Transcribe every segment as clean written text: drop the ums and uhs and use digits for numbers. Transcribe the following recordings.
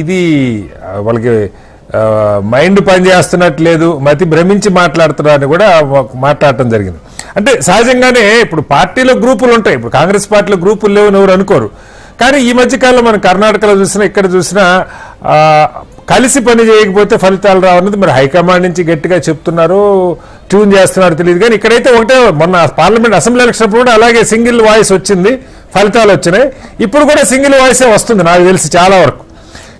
ఇది వాళ్ళకి మైండ్ పనిచేస్తున్నట్లేదు, మతి భ్రమించి మాట్లాడుతున్నారని కూడా మాట్లాడటం జరిగింది. అంటే సహజంగానే ఇప్పుడు పార్టీలో గ్రూపులు ఉంటాయి. ఇప్పుడు కాంగ్రెస్ పార్టీలో గ్రూపులు లేవని ఎవరు అనుకోరు. కానీ ఈ మధ్యకాలంలో మనం కర్ణాటకలో చూసినా ఇక్కడ చూసినా కలిసి పని చేయకపోతే ఫలితాలు రావన్నది మరి హైకమాండ్ నుంచి గట్టిగా చెప్తున్నారు, ట్యూన్ చేస్తున్నారు తెలియదు. కానీ ఇక్కడైతే ఒకటే, మొన్న పార్లమెంట్ అసెంబ్లీ ఎలక్షన్ అప్పుడు కూడా అలాగే సింగిల్ వాయిస్ వచ్చింది, ఫలితాలు వచ్చినాయి. ఇప్పుడు కూడా సింగిల్ వాయిసే వస్తుంది నాకు తెలిసి చాలా వరకు.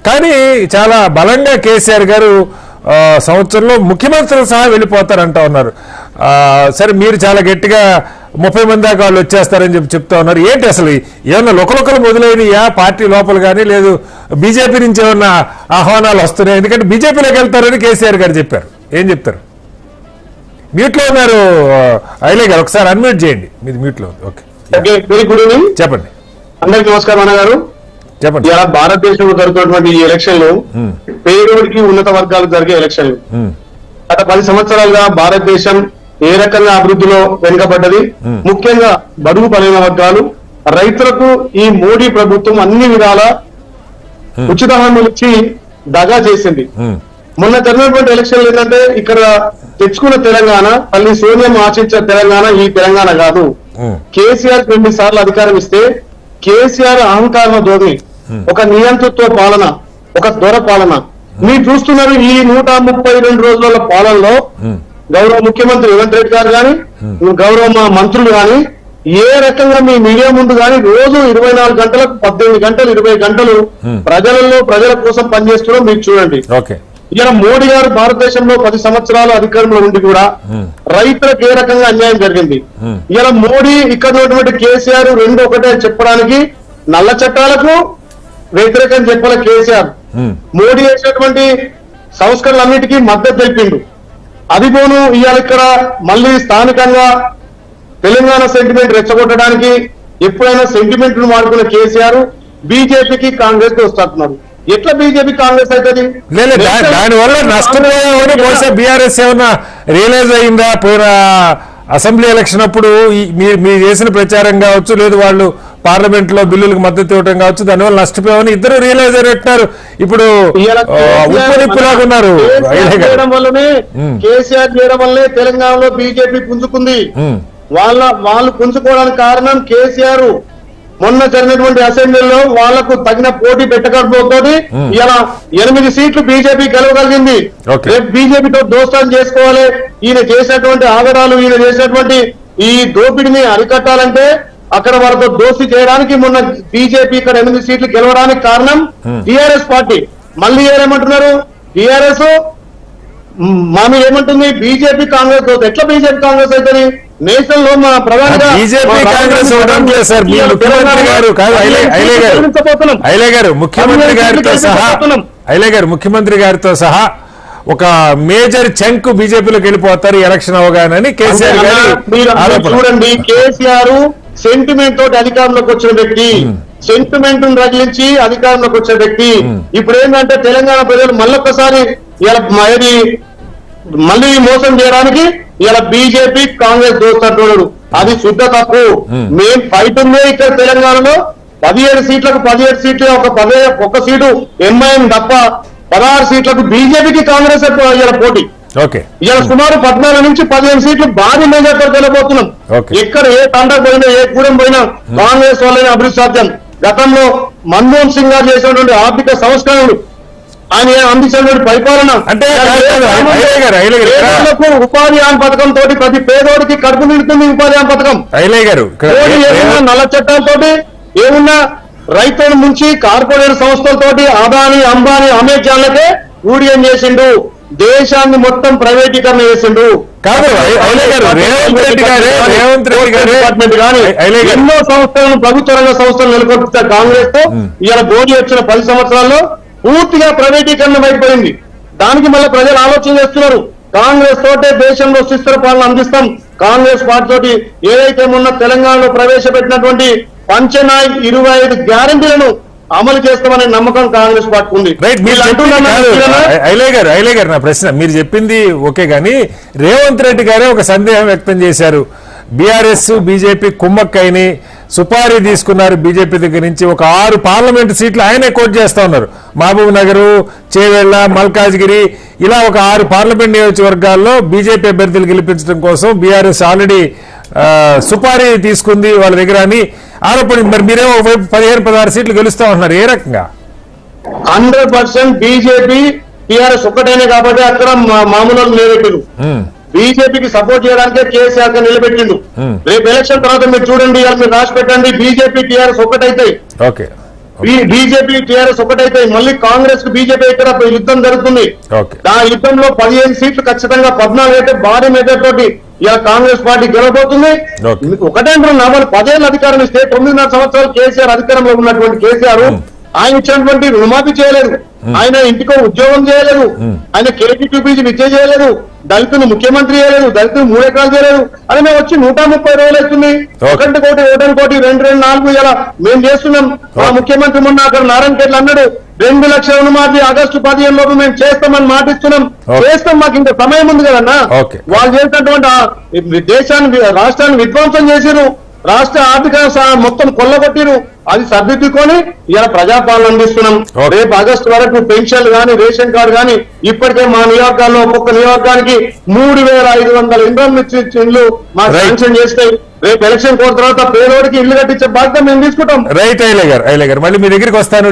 కానీ చాలా బలంగా కేసీఆర్ గారు సంవత్సరంలో ముఖ్యమంత్రులు సహా వెళ్ళిపోతారంటా ఉన్నారు. సరే మీరు చాలా గట్టిగా 30 మంది దాకా వాళ్ళు వచ్చేస్తారని చెప్తా ఉన్నారు. ఏంటి అసలు ఏమన్నా లొకలొకలు మొదలైనయా పార్టీ లోపల కానీ, లేదు బీజేపీ నుంచి ఏమన్నా ఆహ్వానాలు వస్తున్నాయి? ఎందుకంటే బీజేపీలోకి వెళ్తారని కేసీఆర్ గారు చెప్పారు. ఏం చెప్తారు? మ్యూట్లో ఉన్నారు ఐలే గారు, ఒకసారి అన్మ్యూట్ చేయండి. మీది మ్యూట్లో ఉంది. Okay, very good evening. చెప్పండి. అందరికి నమస్కారం అన్న గారు. చెప్పండి. ఇలా భారతదేశంలో జరుగుతున్నటువంటి ఈ ఎలక్షన్లు పేదోడికి ఉన్నత వర్గాలకు జరిగే ఎలక్షన్లు. గత 10 సంవత్సరాలుగా భారతదేశం ఏ రకంగా అభివృద్ధిలో వెనుకబడ్డది, ముఖ్యంగా బడుగు బలైన వర్గాలు, రైతులకు ఈ మోడీ ప్రభుత్వం అన్ని విధాల ఉచిత హామీలు ఇచ్చి దగా చేసింది. మొన్న జరిగినటువంటి ఎలక్షన్లు ఏంటంటే ఇక్కడ తెచ్చుకున్న తెలంగాణ, తల్లి సోనియా ఆశించిన తెలంగాణ ఈ తెలంగాణ కాదు. కేసీఆర్ 2 సార్లు అధికారం ఇస్తే కేసీఆర్ అహంకార ధోరణి, ఒక నియంతృత్వ పాలన, ఒక దొర పాలన మీరు చూస్తున్నారు. ఈ 132 రోజుల పాలనలో గౌరవ ముఖ్యమంత్రి రేవంత్ రెడ్డి గారు కానీ, గౌరవ మంత్రులు కానీ ఏ రకంగా మీ మీడియా ముందు కానీ రోజు 24 గంటలకు 18 గంటలు 20 గంటలు ప్రజల కోసం పనిచేస్తున్నారో మీరు చూడండి. ఇలా మోడీ గారు భారతదేశంలో 10 సంవత్సరాలు అధికారంలో ఉండి కూడా రైతులకు ఏ రకంగా అన్యాయం జరిగింది. ఇలా మోడీ ఇక్కడ ఉన్నటువంటి కేసీఆర్ రెండు ఒకటే చెప్పడానికి నల్ల చట్టాలకు వ్యతిరేకం చెప్పాల కేసీఆర్. మోడీ చేసినటువంటి సంస్కరణలన్నిటికీ మద్దతు తెలిపిండు. అది పోను ఇవాళ ఇక్కడ మళ్ళీ స్థానికంగా తెలంగాణ సెంటిమెంట్ రెచ్చగొట్టడానికి ఎప్పుడైనా సెంటిమెంట్ ను వాడుకున్న కేసీఆర్ బీజేపీకి కాంగ్రెస్ కి వస్తున్నారు. ఎట్లా బీజేపీ కాంగ్రెస్ అవుతుంది? దానివల్ల నష్టం బహుశా బీఆర్ఎస్ ఏమన్నా రియలైజ్ అయిందా? పోయిన అసెంబ్లీ ఎలక్షన్ అప్పుడు మీరు చేసిన ప్రచారం కావచ్చు, లేదు వాళ్ళు పార్లమెంట్ లో బిల్లులకు మద్దతు ఇవ్వడం కావచ్చు, దానివల్ల నష్టపోయామని ఇద్దరు రియలైజ్ అయినట్టున్నారు. ఇప్పుడు ఉన్నారు. కేసీఆర్ చేయడం వల్లే తెలంగాణలో బీజేపీ పుంజుకుంది. వాళ్ళు పుంజుకోవడానికి కారణం కేసీఆర్ మొన్న జరిగినటువంటి అసెంబ్లీలో వాళ్లకు తగిన పోటీ పెట్టకపోతే ఇలా 8 సీట్లు బీజేపీ గెలవగలిగింది. రేపు బీజేపీతో దోస్తాం చేసుకోవాలి. ఈయన చేసినటువంటి ఆగడాలు, ఈయన చేసినటువంటి ఈ దోపిడిని అరికట్టాలంటే అక్కడ వాళ్ళతో దోస్తీ చేయడానికి మొన్న బీజేపీ ఇక్కడ 8 సీట్లు గెలవడానికి కారణం టీఆర్ఎస్ పార్టీ. మళ్ళీ ఏమంటున్నారు? టీఆర్ఎస్ మా మీద ఏమంటుంది? బీజేపీ కాంగ్రెస్. ఎట్లా బీజేపీ కాంగ్రెస్ అవుతుంది? నేషనల్ లో మన ప్రధానిగా ముఖ్యమంత్రి గారితో సహా ఒక మేజర్ చంక్ బీజేపీలోకి వెళ్ళిపోతారు ఎలక్షన్ అవగానని కేసీఆర్ గారు చూడండి. కేసీఆర్ సెంటిమెంట్ తోటి అధికారంలోకి వచ్చిన వ్యక్తి, సెంటిమెంట్ రగిలించి అధికారంలోకి వచ్చిన వ్యక్తి. ఇప్పుడు ఏంటంటే తెలంగాణ ప్రజలు మళ్ళొక్కసారి మళ్ళీ మోసం చేయడానికి ఇలా బీజేపీ కాంగ్రెస్ దోస్తున్నారు. అది శుద్ధ తప్పు. మేం ఫైట్ ఉంది ఇక్కడ తెలంగాణలో 17 సీట్లకు 17 సీట్లు, ఒక సీటు ఎంఐఎం తప్ప 16 సీట్లకు బీజేపీకి కాంగ్రెస్ ఇలా పోటీ. ఇలా సుమారు 14 నుంచి 15 సీట్లు భారీ మెజార్టీతో గెలబోతున్నాం. ఎక్కడ ఏ తండకు పోయినా, ఏ కూడం పోయినా కాంగ్రెస్ వల్లనే అభివృద్ధి సాధ్యం. గతంలో మన్మోహన్ సింగ్ గారు చేసినటువంటి ఆర్థిక సంస్కరణలు, ఆయన అందించినటువంటి పరిపాలన, అంటే ఉపాధి హామీ పథకం తోటి ప్రతి పేదోడికి కడుపు నిండుతుంది. ఉపాధి హామీ పథకం ఏమున్నా నల్ల చట్టాలతో, ఏమున్నా రైతుల నుంచి కార్పొరేట్ సంస్థలతోటి అదాని అంబానీ అమెజాన్లకే ఊడియం చేసిండు. దేశాన్ని మొత్తం ప్రైవేటీకరణ చేసిండు. డిపార్ట్మెంట్ కానీ ఎన్నో సంస్థలను, ప్రభుత్వ రంగ సంస్థలు నెలకొల్పితే కాంగ్రెస్ తో ఇలా మోడీ వచ్చిన 10 సంవత్సరాల్లో పూర్తిగా ప్రైవేటీకరణ అయిపోయింది. దానికి మళ్ళీ ప్రజలు ఆలోచన చేస్తున్నారు. కాంగ్రెస్ తోటే దేశంలో సుస్థిర పాలన అందిస్తాం. కాంగ్రెస్ పార్టీ తోటి ఏదైతే మొన్న తెలంగాణలో ప్రవేశపెట్టినటువంటి పంచనాయ్ 25 గ్యారంటీలను అమలు చేస్తామనే నమ్మకం కాంగ్రెస్ పార్టీ ఉంది. ఐలే గారు నా ప్రశ్న, మీరు చెప్పింది ఓకే, కానీ రేవంత్ రెడ్డి గారే ఒక సందేహం వ్యక్తం చేశారు. బీఆర్ఎస్ బీజేపీ కుమ్మక్కైని సుపారీ తీసుకున్నారు బీజేపీ దగ్గర నుంచి. ఒక 6 పార్లమెంటు సీట్లు ఆయనే కోట్ చేస్తా ఉన్నారు. మహబూబ్ నగర్, చేవెళ్ల, మల్కాజ్గిరి ఇలా ఒక 6 పార్లమెంట్ నియోజకవర్గాల్లో బీజేపీ అభ్యర్థులు గెలిపించడం కోసం బీఆర్ఎస్ ఆల్రెడీ సుపారీ తీసుకుంది వాళ్ళ దగ్గర అని ఆరోపణ. మరి మీరేమో ఒకవైపు 15-16 సీట్లు గెలుస్తా ఉంటున్నారు. ఏ రకంగా? 100% బీజేపీ టీఆర్ఎస్ ఒక్కటైనా కాబట్టి అక్కడ మామూలు నిలబెట్టిండు. బీజేపీకి సపోర్ట్ చేయడానికే కేసీఆర్ నిలబెట్టిండు. రేపు ఎలక్షన్ తర్వాత మీరు చూడండి, ఇవాళ మీరు రాసి పెట్టండి, బీజేపీ టీఆర్ఎస్ ఒక్కటైతాయి. ఓకే, బీజేపీ టీఆర్ఎస్ ఒకటైతే మళ్ళీ కాంగ్రెస్ కు బీజేపీ ఇక్కడ యుద్ధం జరుగుతుంది. ఆ యుద్ధంలో 15 సీట్లు ఖచ్చితంగా 14 అయితే భారీ మెజార్ తోటి ఇలా కాంగ్రెస్ పార్టీ గెలవబోతుంది. ఒకటే అంటున్నాం, 10 ఏళ్ళ అధికారం ఇస్తే 9.5 సంవత్సరాలు కేసీఆర్ అధికారంలో ఉన్నటువంటి కేసీఆర్ ఆయన ఇచ్చినటువంటి రుణమాఫీ చేయలేదు, ఆయన ఇంటికో ఉద్యోగం చేయలేదు, ఆయన కేటీపీజీ విద్య చేయలేదు, దళితులు ముఖ్యమంత్రి చేయలేదు, దళితులు 3 ఎకరాలు చేయలేదు. అని మేము వచ్చి 130 రోజులు అవుతుంది. 1 కోటి 2 4 ఇలా మేము చేస్తున్నాం. మా ముఖ్యమంత్రి మొన్న అక్కడ నారాయణఖేడ్లో అన్నాడు 2 లక్షల రుణమాఫీ ఆగస్టు 15 లోపు మేము చేస్తామని మాటిస్తున్నాం. చేస్తాం, మాకు ఇంకా సమయం ఉంది కదన్నా. వాళ్ళు చేసినటువంటి దేశాన్ని రాష్ట్రాన్ని విధ్వంసం చేసిరు, రాష్ట్ర ఆర్థిక మొత్తం కొల్లగొట్టిరు. అది సర్దిద్దుకొని ఇలా ప్రజాపాలన అందిస్తున్నాం. రేపు ఆగస్టు వరకు పెన్షన్లు గాని, రేషన్ కార్డు గాని ఇప్పటికే మా నియోజకాల్లో ఒక్కొక్క నియోజకానికి 3500 ఇండ్లు మాకు శాంక్షన్ చేస్తాయి. రేపు ఎలక్షన్ కోరిన తర్వాత పేదోడికి ఇల్లు కట్టించే బాధ్యత మేము తీసుకుంటాం. రైట్. ఐలయ్య గారు మళ్ళీ మీ దగ్గరికి వస్తాను.